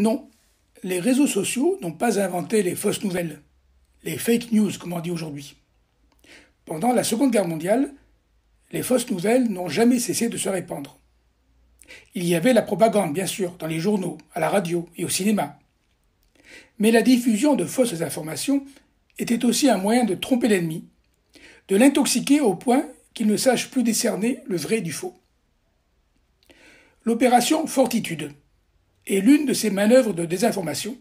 Non, les réseaux sociaux n'ont pas inventé les fausses nouvelles, les fake news comme on dit aujourd'hui. Pendant la Seconde Guerre mondiale, les fausses nouvelles n'ont jamais cessé de se répandre. Il y avait la propagande, bien sûr, dans les journaux, à la radio et au cinéma. Mais la diffusion de fausses informations était aussi un moyen de tromper l'ennemi, de l'intoxiquer au point qu'il ne sache plus décerner le vrai du faux. L'opération Fortitude est l'une de ces manœuvres de désinformation,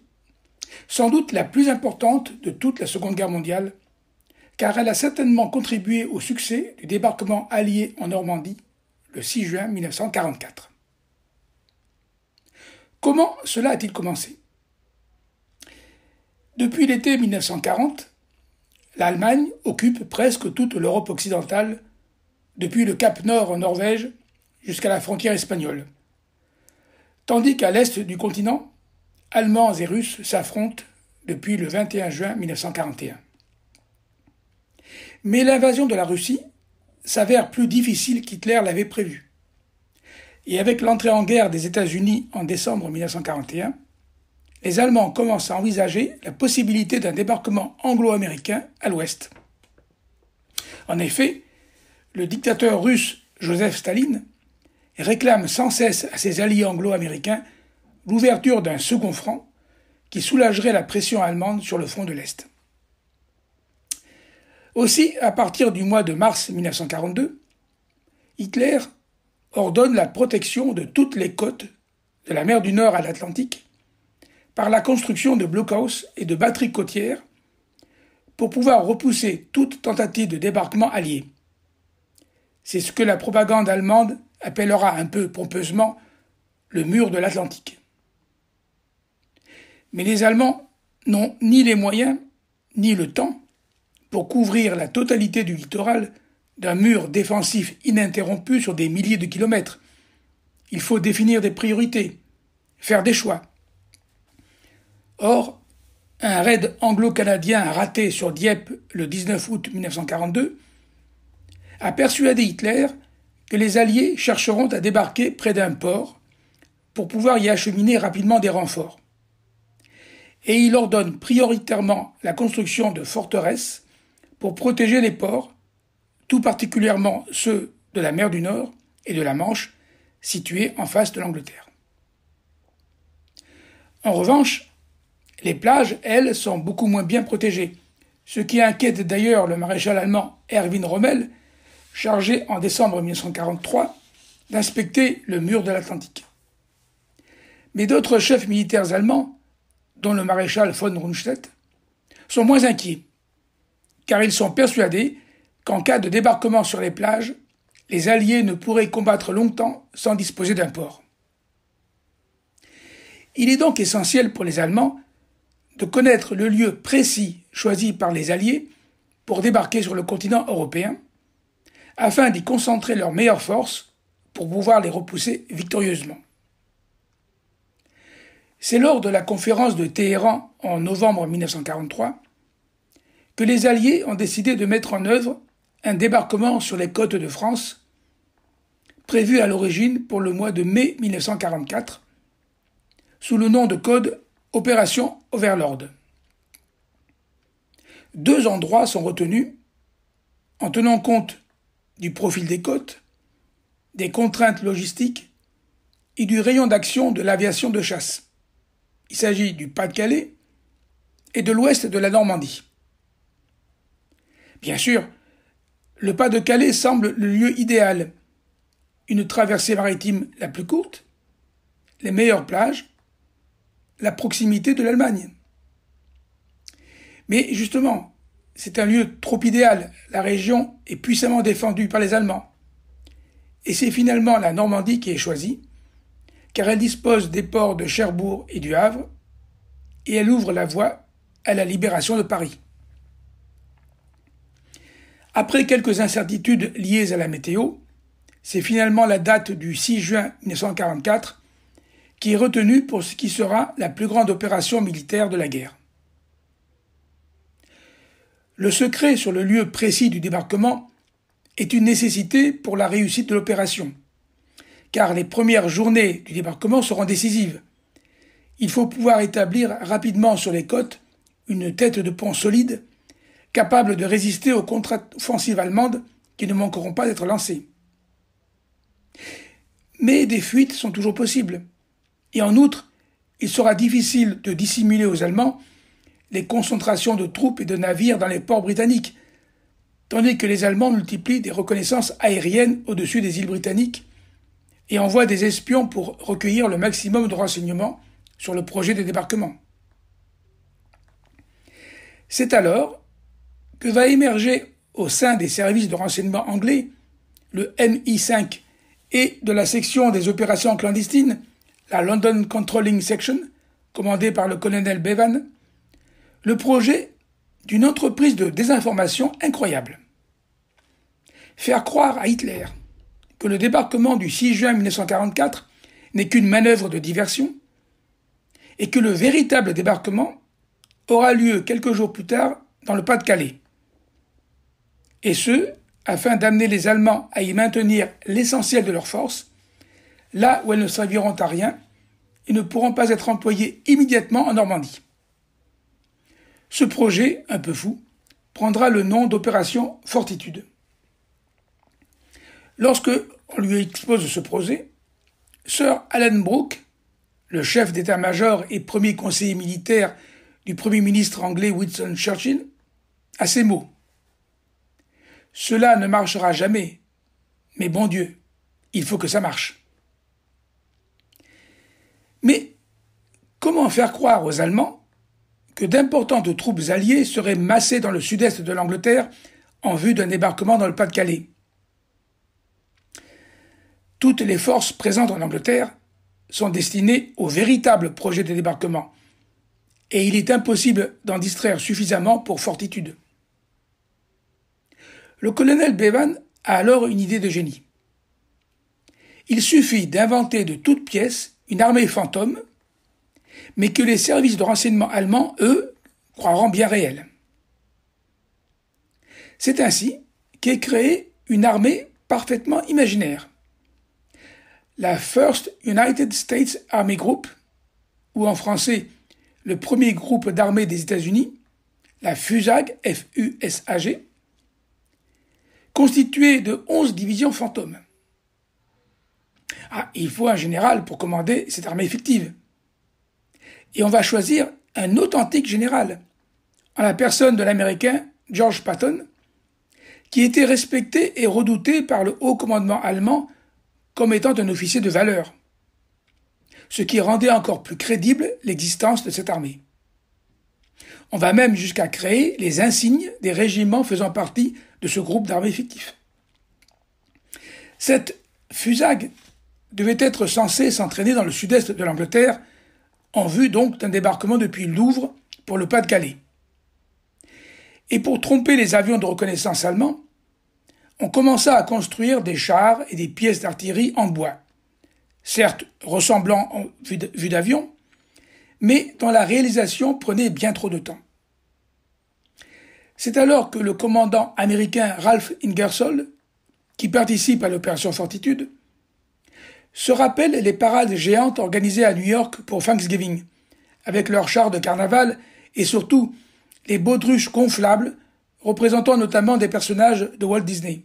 sans doute la plus importante de toute la Seconde Guerre mondiale, car elle a certainement contribué au succès du débarquement allié en Normandie le 6 juin 1944. Comment cela a-t-il commencé ? Depuis l'été 1940, l'Allemagne occupe presque toute l'Europe occidentale, depuis le Cap Nord en Norvège jusqu'à la frontière espagnole. Tandis qu'à l'est du continent, Allemands et Russes s'affrontent depuis le 21 juin 1941. Mais l'invasion de la Russie s'avère plus difficile qu'Hitler l'avait prévu. Et avec l'entrée en guerre des États-Unis en décembre 1941, les Allemands commencent à envisager la possibilité d'un débarquement anglo-américain à l'ouest. En effet, le dictateur russe Joseph Staline réclame sans cesse à ses alliés anglo-américains l'ouverture d'un second front qui soulagerait la pression allemande sur le front de l'Est. Aussi, à partir du mois de mars 1942, Hitler ordonne la protection de toutes les côtes, de la mer du Nord à l'Atlantique, par la construction de blockhaus et de batteries côtières pour pouvoir repousser toute tentative de débarquement allié. C'est ce que la propagande allemande appellera un peu pompeusement le mur de l'Atlantique. Mais les Allemands n'ont ni les moyens ni le temps pour couvrir la totalité du littoral d'un mur défensif ininterrompu sur des milliers de kilomètres. Il faut définir des priorités, faire des choix. Or, un raid anglo-canadien raté sur Dieppe le 19 août 1942 a persuadé Hitler que les Alliés chercheront à débarquer près d'un port pour pouvoir y acheminer rapidement des renforts. Et il ordonne prioritairement la construction de forteresses pour protéger les ports, tout particulièrement ceux de la mer du Nord et de la Manche, situés en face de l'Angleterre. En revanche, les plages, elles, sont beaucoup moins bien protégées, ce qui inquiète d'ailleurs le maréchal allemand Erwin Rommel, chargé en décembre 1943 d'inspecter le mur de l'Atlantique. Mais d'autres chefs militaires allemands, dont le maréchal von Rundstedt, sont moins inquiets, car ils sont persuadés qu'en cas de débarquement sur les plages, les Alliés ne pourraient combattre longtemps sans disposer d'un port. Il est donc essentiel pour les Allemands de connaître le lieu précis choisi par les Alliés pour débarquer sur le continent européen, afin d'y concentrer leurs meilleures forces pour pouvoir les repousser victorieusement. C'est lors de la conférence de Téhéran en novembre 1943 que les Alliés ont décidé de mettre en œuvre un débarquement sur les côtes de France, prévu à l'origine pour le mois de mai 1944, sous le nom de code Opération Overlord. 2 endroits sont retenus en tenant compte du profil des côtes, des contraintes logistiques et du rayon d'action de l'aviation de chasse. Il s'agit du Pas-de-Calais et de l'ouest de la Normandie. Bien sûr, le Pas-de-Calais semble le lieu idéal. Une traversée maritime la plus courte, les meilleures plages, la proximité de l'Allemagne. Mais justement, c'est un lieu trop idéal. La région est puissamment défendue par les Allemands. Et c'est finalement la Normandie qui est choisie, car elle dispose des ports de Cherbourg et du Havre, et elle ouvre la voie à la libération de Paris. Après quelques incertitudes liées à la météo, c'est finalement la date du 6 juin 1944 qui est retenue pour ce qui sera la plus grande opération militaire de la guerre. Le secret sur le lieu précis du débarquement est une nécessité pour la réussite de l'opération, car les premières journées du débarquement seront décisives. il faut pouvoir établir rapidement sur les côtes une tête de pont solide, capable de résister aux contre-offensives allemandes qui ne manqueront pas d'être lancées. Mais des fuites sont toujours possibles. Et en outre, il sera difficile de dissimuler aux Allemands les concentrations de troupes et de navires dans les ports britanniques, tandis que les Allemands multiplient des reconnaissances aériennes au-dessus des îles britanniques et envoient des espions pour recueillir le maximum de renseignements sur le projet de débarquement. C'est alors que va émerger au sein des services de renseignement anglais, le MI5, et de la section des opérations clandestines, la London Controlling Section, commandée par le colonel Bevan, le projet d'une entreprise de désinformation incroyable. Faire croire à Hitler que le débarquement du 6 juin 1944 n'est qu'une manœuvre de diversion et que le véritable débarquement aura lieu quelques jours plus tard dans le Pas-de-Calais. Et ce, afin d'amener les Allemands à y maintenir l'essentiel de leurs forces, là où elles ne serviront à rien et ne pourront pas être employées immédiatement en Normandie. Ce projet, un peu fou, prendra le nom d'opération Fortitude. Lorsque on lui expose ce projet, Sir Alan Brooke, le chef d'état-major et premier conseiller militaire du Premier ministre anglais Winston Churchill, a ces mots. « Cela ne marchera jamais, mais bon Dieu, il faut que ça marche. » Mais comment faire croire aux Allemands que d'importantes troupes alliées seraient massées dans le sud-est de l'Angleterre en vue d'un débarquement dans le Pas-de-Calais? Toutes les forces présentes en Angleterre sont destinées au véritable projet de débarquement, et il est impossible d'en distraire suffisamment pour Fortitude. Le colonel Bevan a alors une idée de génie. Il suffit d'inventer de toutes pièces une armée fantôme, mais que les services de renseignement allemands, eux, croiront bien réelle. C'est ainsi qu'est créée une armée parfaitement imaginaire. La First United States Army Group, ou en français le premier groupe d'armée des États-Unis, la FUSAG, F-U-S-A-G, constituée de 11 divisions fantômes. Il faut un général pour commander cette armée fictive. Et on va choisir un authentique général, en la personne de l'Américain George Patton, qui était respecté et redouté par le haut commandement allemand comme étant un officier de valeur, ce qui rendait encore plus crédible l'existence de cette armée. On va même jusqu'à créer les insignes des régiments faisant partie de ce groupe d'armées fictif. Cette FUSAG devait être censée s'entraîner dans le sud-est de l'Angleterre, en vue donc d'un débarquement depuis Louvres pour le Pas-de-Calais. Et pour tromper les avions de reconnaissance allemands, on commença à construire des chars et des pièces d'artillerie en bois, certes ressemblant en vue d'avion, mais dont la réalisation prenait bien trop de temps. C'est alors que le commandant américain Ralph Ingersoll, qui participe à l'opération Fortitude, se rappelle les parades géantes organisées à New York pour Thanksgiving, avec leurs chars de carnaval et surtout les baudruches gonflables représentant notamment des personnages de Walt Disney.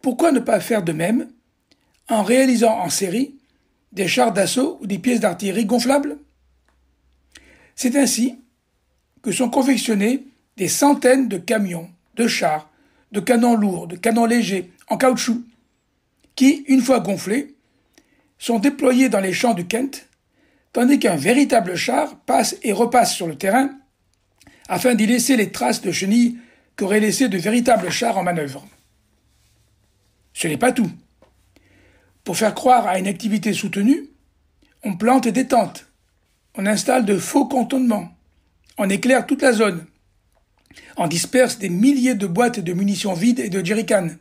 Pourquoi ne pas faire de même en réalisant en série des chars d'assaut ou des pièces d'artillerie gonflables? C'est ainsi que sont confectionnés des centaines de camions, de chars, de canons lourds, de canons légers, en caoutchouc, qui, une fois gonflés, sont déployés dans les champs du Kent, tandis qu'un véritable char passe et repasse sur le terrain afin d'y laisser les traces de chenilles qu'auraient laissées de véritables chars en manœuvre. Ce n'est pas tout. Pour faire croire à une activité soutenue, on plante des tentes, on installe de faux cantonnements, on éclaire toute la zone, on disperse des milliers de boîtes de munitions vides et de jerrycans,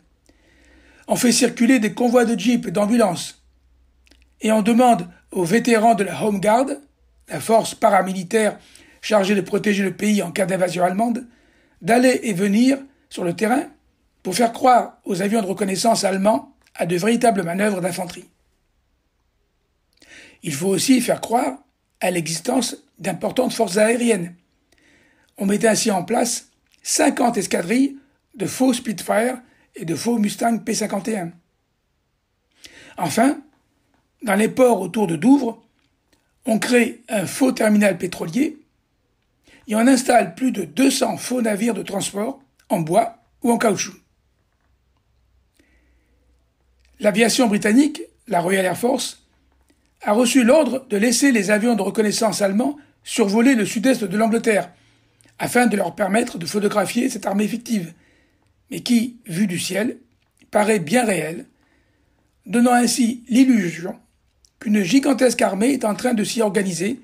on fait circuler des convois de jeeps et d'ambulances, et on demande aux vétérans de la Home Guard, la force paramilitaire chargée de protéger le pays en cas d'invasion allemande, d'aller et venir sur le terrain pour faire croire aux avions de reconnaissance allemands à de véritables manœuvres d'infanterie. Il faut aussi faire croire à l'existence d'importantes forces aériennes. On mettait ainsi en place 50 escadrilles de faux Spitfire et de faux Mustang P-51. Enfin, dans les ports autour de Douvres, on crée un faux terminal pétrolier et on installe plus de 200 faux navires de transport en bois ou en caoutchouc. L'aviation britannique, la Royal Air Force, a reçu l'ordre de laisser les avions de reconnaissance allemands survoler le sud-est de l'Angleterre, afin de leur permettre de photographier cette armée fictive, mais qui, vue du ciel, paraît bien réelle, donnant ainsi l'illusion qu'une gigantesque armée est en train de s'y organiser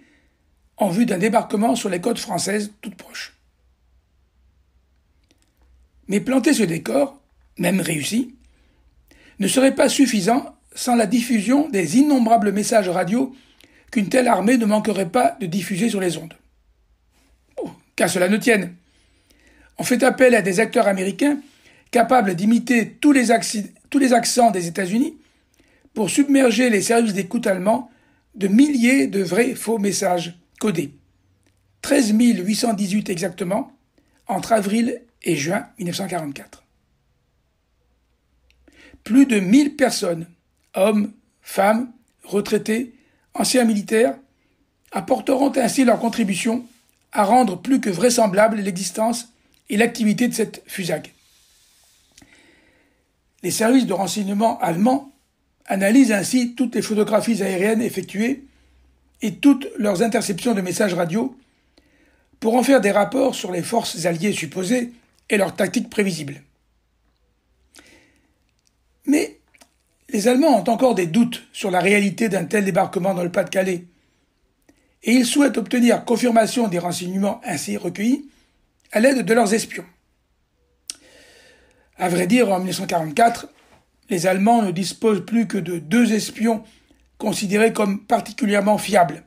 en vue d'un débarquement sur les côtes françaises toutes proches. Mais planter ce décor, même réussi, ne serait pas suffisant sans la diffusion des innombrables messages radio qu'une telle armée ne manquerait pas de diffuser sur les ondes. Qu'à cela ne tienne. On fait appel à des acteurs américains capables d'imiter tous les accents des États-Unis pour submerger les services d'écoute allemands de milliers de vrais faux messages codés. 13 818 exactement, entre avril et juin 1944. Plus de 1000 personnes, hommes, femmes, retraités, anciens militaires, apporteront ainsi leur contribution à rendre plus que vraisemblable l'existence et l'activité de cette FUSAG. Les services de renseignement allemands analysent ainsi toutes les photographies aériennes effectuées et toutes leurs interceptions de messages radio pour en faire des rapports sur les forces alliées supposées et leurs tactiques prévisibles. Mais les Allemands ont encore des doutes sur la réalité d'un tel débarquement dans le Pas-de-Calais, et ils souhaitent obtenir confirmation des renseignements ainsi recueillis à l'aide de leurs espions. À vrai dire, en 1944, les Allemands ne disposent plus que de 2 espions considérés comme particulièrement fiables,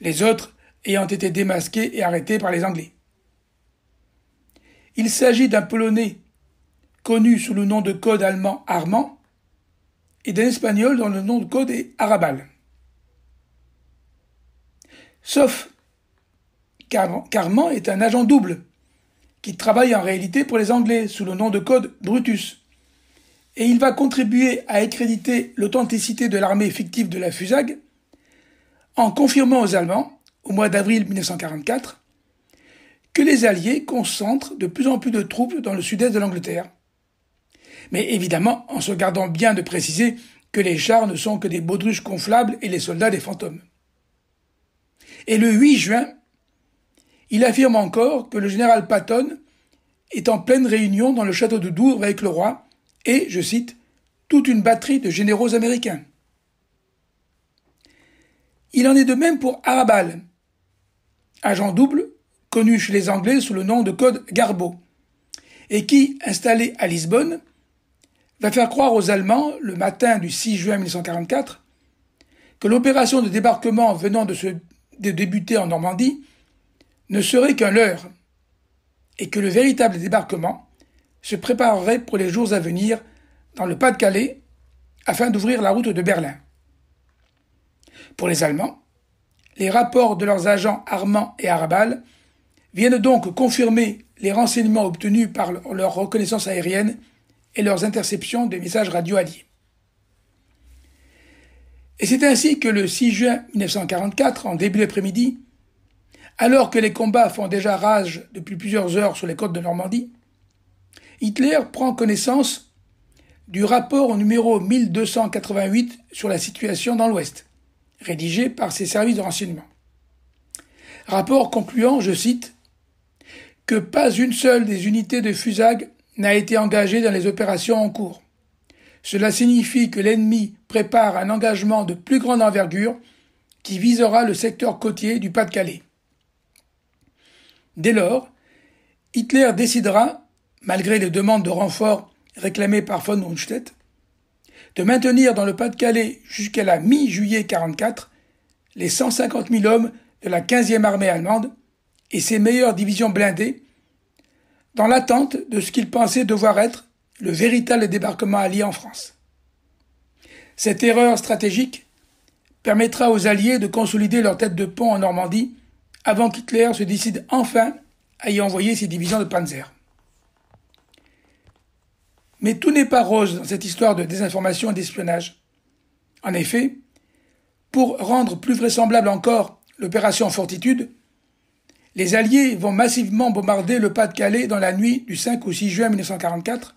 les autres ayant été démasqués et arrêtés par les Anglais. Il s'agit d'un Polonais connu sous le nom de code allemand Armand et d'un Espagnol dont le nom de code est Arrabal. Sauf qu'Armand est un agent double qui travaille en réalité pour les Anglais sous le nom de code Brutus. Et il va contribuer à accréditer l'authenticité de l'armée fictive de la FUSAG en confirmant aux Allemands, au mois d'avril 1944, que les Alliés concentrent de plus en plus de troupes dans le sud-est de l'Angleterre. Mais évidemment en se gardant bien de préciser que les chars ne sont que des baudruches gonflables et les soldats des fantômes. Et le 8 juin, il affirme encore que le général Patton est en pleine réunion dans le château de Douvres avec le roi et, je cite, toute une batterie de généraux américains. Il en est de même pour Arrabal, agent double, connu chez les Anglais sous le nom de code Garbo, et qui, installé à Lisbonne, va faire croire aux Allemands, le matin du 6 juin 1944, que l'opération de débarquement venant de débuter en Normandie ne serait qu'un leurre, et que le véritable débarquement se préparerait pour les jours à venir dans le Pas-de-Calais afin d'ouvrir la route de Berlin. Pour les Allemands, les rapports de leurs agents Armand et Arrabal viennent donc confirmer les renseignements obtenus par leur reconnaissance aérienne et leurs interceptions de messages radio alliés. Et c'est ainsi que le 6 juin 1944, en début d'après-midi, alors que les combats font déjà rage depuis plusieurs heures sur les côtes de Normandie, Hitler prend connaissance du rapport au numéro 1288 sur la situation dans l'Ouest, rédigé par ses services de renseignement. Rapport concluant, je cite, « que pas une seule des unités de FUSAG n'a été engagée dans les opérations en cours. Cela signifie que l'ennemi prépare un engagement de plus grande envergure qui visera le secteur côtier du Pas-de-Calais. Dès lors, Hitler décidera, malgré les demandes de renfort réclamées par von Rundstedt, de maintenir dans le Pas-de-Calais jusqu'à la mi-juillet 1944 les 150 000 hommes de la 15e armée allemande et ses meilleures divisions blindées, dans l'attente de ce qu'il pensait devoir être le véritable débarquement allié en France. Cette erreur stratégique permettra aux Alliés de consolider leur tête de pont en Normandie avant qu'Hitler se décide enfin à y envoyer ses divisions de Panzer. Mais tout n'est pas rose dans cette histoire de désinformation et d'espionnage. En effet, pour rendre plus vraisemblable encore l'opération Fortitude, les Alliés vont massivement bombarder le Pas-de-Calais dans la nuit du 5 au 6 juin 1944,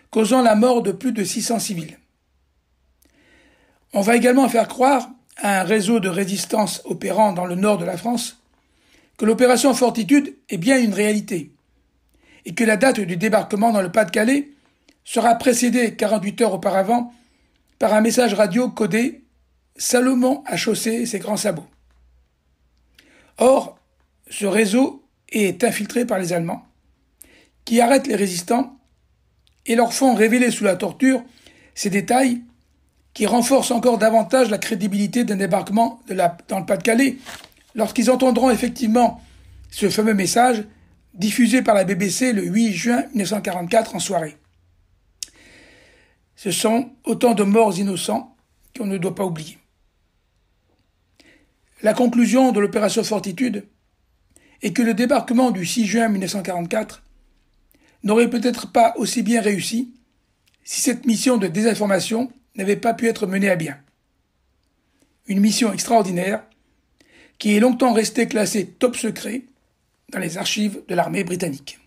causant la mort de plus de 600 civils. On va également faire croire à un réseau de résistance opérant dans le nord de la France que l'opération Fortitude est bien une réalité et que la date du débarquement dans le Pas-de-Calais sera précédée 48 heures auparavant par un message radio codé « Salomon a chaussé ses grands sabots ». Or, ce réseau est infiltré par les Allemands, qui arrêtent les résistants et leur font révéler sous la torture ces détails qui renforcent encore davantage la crédibilité d'un débarquement dans le Pas-de-Calais lorsqu'ils entendront effectivement ce fameux message diffusé par la BBC le 8 juin 1944 en soirée. Ce sont autant de morts innocents qu'on ne doit pas oublier. La conclusion de l'opération Fortitude est que le débarquement du 6 juin 1944 n'aurait peut-être pas aussi bien réussi si cette mission de désinformation n'avait pas pu être menée à bien. Une mission extraordinaire qui est longtemps restée classée top secret dans les archives de l'armée britannique.